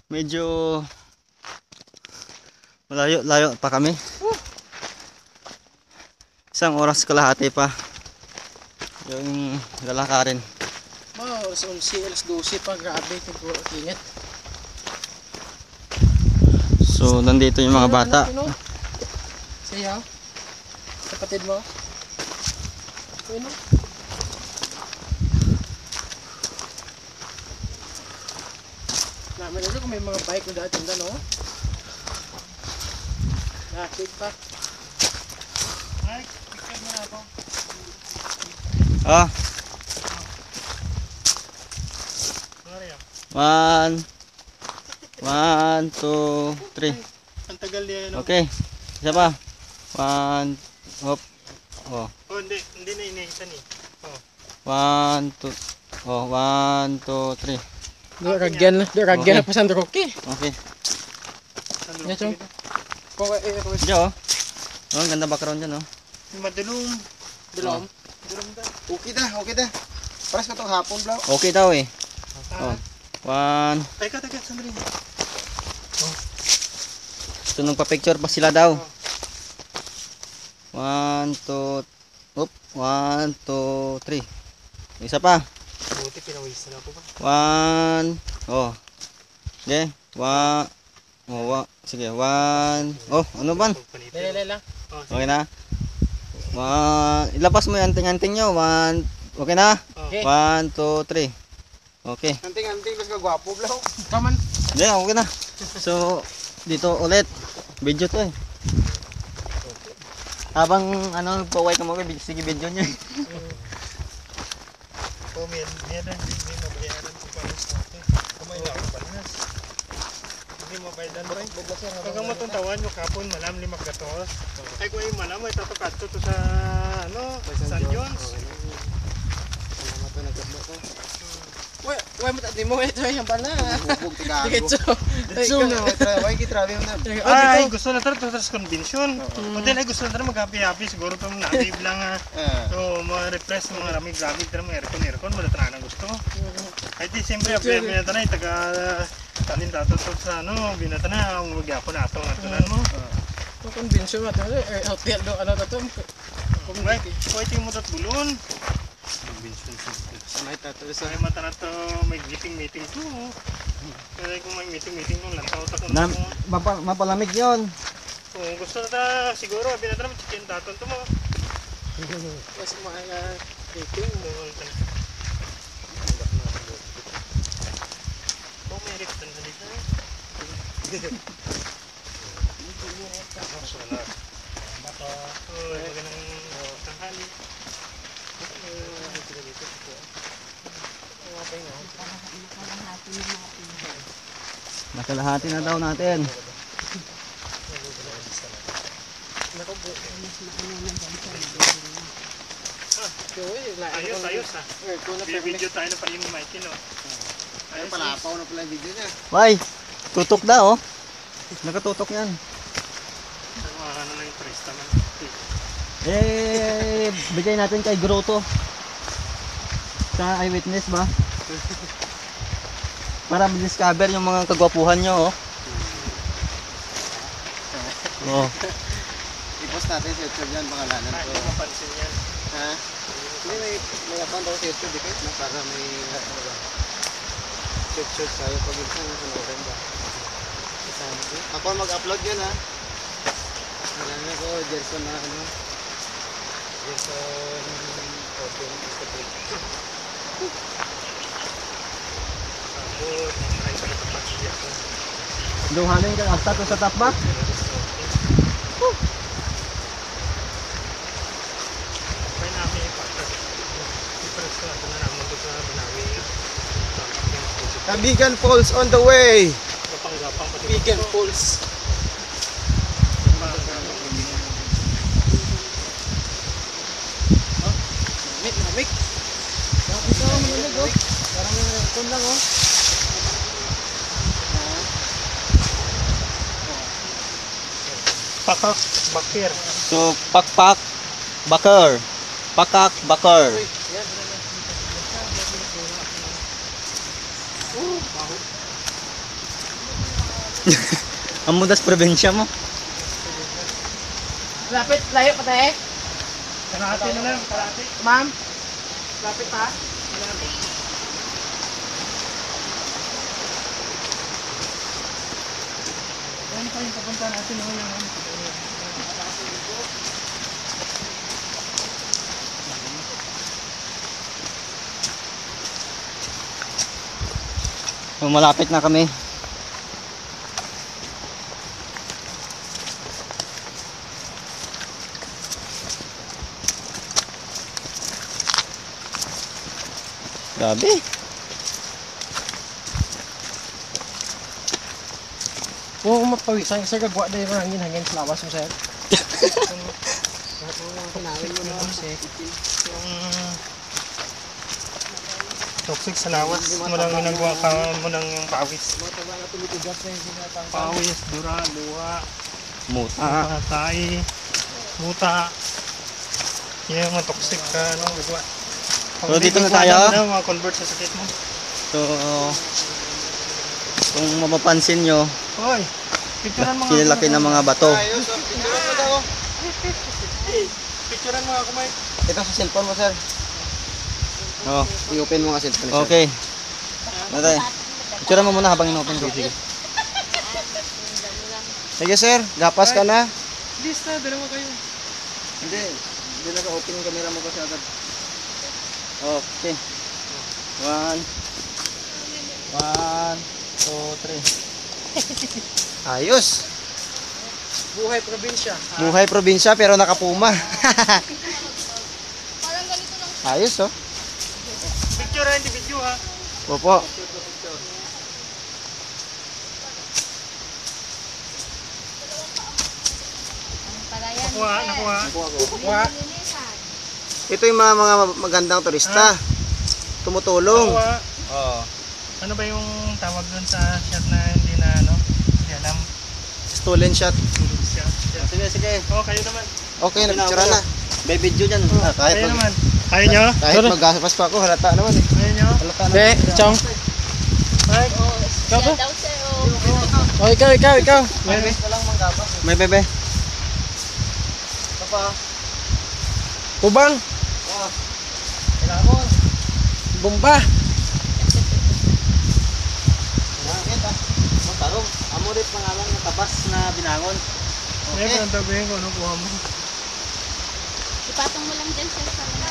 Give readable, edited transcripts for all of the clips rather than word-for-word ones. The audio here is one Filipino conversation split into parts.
medyo malayo pa kami. Isang oras kalahati pa yung lalakarin. Alas 11, alas 12 pa, grabe, init. So nandito yung mga bata. Siya, kapatid mo. Ano? Namin na kung may mga bike na dati no? Nakik pa. Ay, picture mo na ako. Ah. 1, 2, 3. Ang tagal niya no? Okay. Isa pa. 1, hop. Oh. Oh, hindi na inihitan eh. Oh. 1, 2. Oh, 1, 2, 3. Ragyan na pa sa Rocky. Okay. Yan chong. Kung Diyo. Oh, ang ganda background dyan, oh. Madulong. Dulong. Dulong da. Okay dah. Paras ka tong hapon bro. Okay daw eh. Oh. 1. Teka, sandali. Oh. So nung pa-picture pa sila daw. 1, 2. Oop. 1, 2, 3. Isa pa. Buti pinawisan ako ba? 1. Oh. Okay. 1. Oh, sige. 1. Oh, ano ba? Lala. Okay na. 1. Ilapas mo yung anting-anting nyo. 1. Okay na? 1, 2, 3. Okay. Anting, mas kagwapo bro. Kaman. Hindi, okay na. So, dito ulit. Video to eh. Habang ano, paway ka mo, sige video nyo eh. Oh, may mabayaran ko pa rin sa akin. Kamay na ako panas. Hindi mabayaran bro. Pagka matuntawan yung kapon, malam 5 gatos. Ay kung yung malam, ay tatukat to sa San Jones. Salamat na nagkablo ko. Why matati mo ito yung bala. Bubog tigago. Ditso na, why kitrabi mo na. Ay, gusto na tayo sa convention. O din ay gusto na tayo mag-happy-happy. Siguro itong native lang. So, ma-repress ng mga ramig-ramig. Mga aircon. Madatana gusto. Ay di, siyempre, binata na talin dato sa binata na, magyapon na ito. Atunan mo. Convention mo ito. Hotel do, ano ito. Kung ito yung mutat bulon. Sanay tato Sa mata na to, may meeting to. Kaya kung may meeting mo, lantaw ta kung Mapalamig yun. kung gusto na ta, siguro, binata naman chicken daton to mo. Mas mga meeting mo. Kung may riptan na dito. Baka, magandang tanghali. Nakalahati na daw natin. Ayos ha. Video tayo na pala yung Mikey no. Ayun, palapaw na pala yung video niya. Why? Tutok na oh. Nakatutok yan. Ano na yung presta man. Bigay natin kay Grotto. Sa eyewitness ba? Para ma-discover yung mga kagwapuhan nyo oh. Oh. I-post natin sa YouTube yan, pangalanan ko. Hindi mapansin yan. Ha? Hindi, may account ako sa YouTube, kahit na para may search tayo pag minsan na sunurin ba? Ako mag-upload yun ha. Nalala ko, Gerson na Gerson Open Instagram. Duhanin kang asta to sa top box. May namin ipatas. I-press ko natin na naman ito sa Banawi. Kabigan Falls on the way! Kapang-gapang pati. Kabigan Falls. Lamig. Ito, malamig oh. Parang aircon lang oh. Pakak bakir. So, pakpak, bakar. Pakak, bakar. Ang mudas probinsya mo. Lapit, layo pa tayo. Kalahati na lang, kalahati. Ma'am, lapit pa. Yan pa yung papunta natin. Oh, yung So, malapit na kami. Grabe. Kung mapawisan, sir, gagwa na yung hangin sa lawas mo, sir. yung toxic sa lawas. Munang ginagawa ka mo ng yung pawis. Pawis, dura, luha, Muta. patay, buta. Yan yung mga toxic ka, ano, gagawa. So, dito na tayo. Mga convert sa sakit mo. So, kung mapapansin nyo, Hoy, picturean mo nga. kilalaki ng mga bato. Ayos, oh. Picturean mo daw. Picturean mo ako, Mike. Ito sa cellphone mo, sir. Oh, I-open mo nga cellphone, sir. okay. Natay. Picture mo muna habang inopen ko. Sige. Sige, sir. Gapas ka na. Please na, dalawa kayo. Hindi. Hindi naka-open yung camera mo kasi agad. Okay. 1, 2, 3. Ayos. Buhay probinsya. Buhay probinsya pero nakapuma. Parang ganito lang. Ayos, oh. Picture ha, hindi video ha. Opo. Pala yan. Nakuha, nakuha. Wa. Linisan. Ito yung mga magandang turista. Tumutulong. Nakuha. Oh. Ano ba yung tawag dun sa shot na hindi na ano? Hindi alam. Stolen shot. Shot. Sige, sige. Oh, kayo naman. Okay, napicturean na. May video dyan. Kahit Kayo mag- naman. Kaya nyo? Kahit maggapas pa ako, halata naman eh. Kaya nyo? Halata Be, naman. chong. Mike. Ikaw ba? Yan daw sir. Oh. Oh, ikaw. May bebe. Kubang. Bomba. Tarong. Amo rin pangalan ng tabas na binangon. Ngayon ko nang tabihin ko, ano kuha mo? Ipatong mo lang dyan sir sa mga.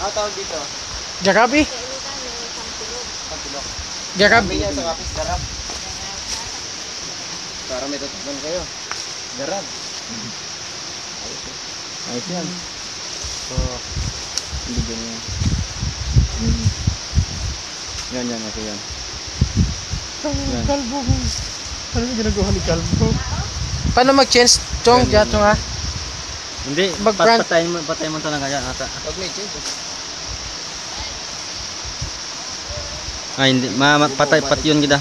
Ah, tawag dito. Jakabi. Kailan tayo, Sampilog. Kapilok. Jakabi. Sabi niya sa kapis, garap. Para may tutunan kayo. Garap. Ayos yan. So, video niya. Yan, okay yan. Yan. Kalbo. Ano yung ginagawa ni Kalbo? Paano mag-change? Chong, jatong ha. Hindi, Mag-prank. patayin mo ito na ganyan ata. Huwag may change. Ay, hindi. Patay, pati yun kita.